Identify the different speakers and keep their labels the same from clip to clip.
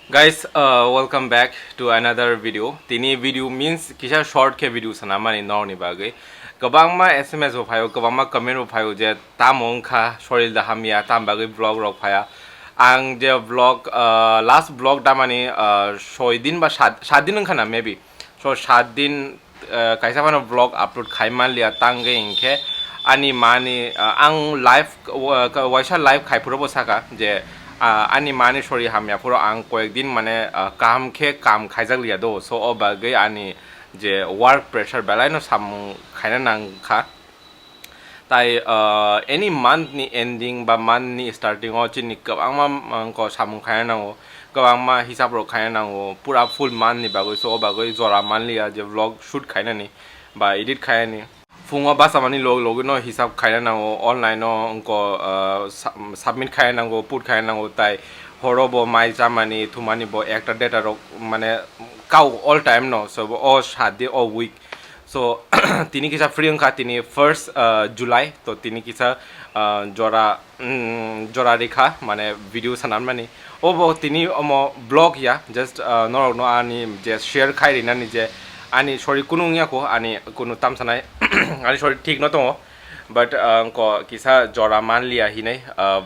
Speaker 1: Guys, welcome back to another video. Tini video means kisah short ke video sana mani nor ni bagai. Kabang ma SMS o phayo, kabang ma comment o phayo je tamong kha soril dah hamia tam bagai vlog rok phaya. Ang je vlog last vlog da mani 6 दिन ba 7 दिन khana maybe. So 7 दिन kaisa mana vlog upload khaiman liya tangge ingke ani mani ang live waisa live khai puro bosaka je ani mani sorry hamya puro ang koekdin mane kam khe kam khaijak liya do so obagai ani je work pressure belai no sam khaina nang kha tai any month ni ending ba month ni starting o chini kabang ma ko sam khaina nang kabang ma hisab ro khaina nang pura full month ni bagoi so bagoi jora man liya je vlog shoot khaina ni ba edit khaina ni funga basa mani log no hisab khaina nango online no onko submit khaina nango put khaina nango tai horobo mai jamani thumani bo একটা data rok মানে cow all time no so all shadi all week so tini kisa free angka tini first July to tini kisa jora rekha mane video sanan mani obo tini omo blog ya just no ani just share khai rina ni je ani sorry kunung ya ko ani kunu tam sanai ani sorry ঠিক ন তো but ko kisa jora man liya hi nai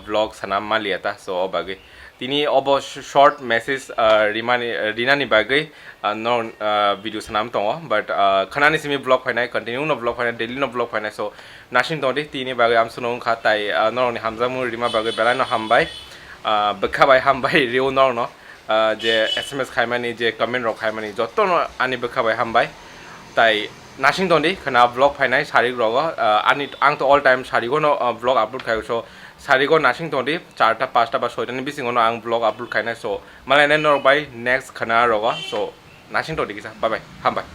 Speaker 1: vlog sanam man liya ta so obage tini obo short message rinani bagai non video sanam to but khanani simi vlog phainai continue no vlog phainai daily no vlog phainai so nashin to de tini bagai am sunong kha tai non ni hamza mu rima bagai belai no hambai bekhabai hambai reu no je SMS খাইমানি যে comment rock খাইমানি যত আনি বেখাবাই হামবাই তাই নাসিং দন্দি খানা blog ফাইনাই সারিক রগ আনি আং তো all time সারিগো ন ব্লগ আপলোড খাই সো সারিগো নাসিং দন্দি 4টা 5টা বা 6টা নি বিসিং ন আং ব্লগ আপলোড খাইনাই সো মালাই নে নর বাই নেক্সট খানা রগ সো নাসিং দন্দি কিসা বাই বাই হামবাই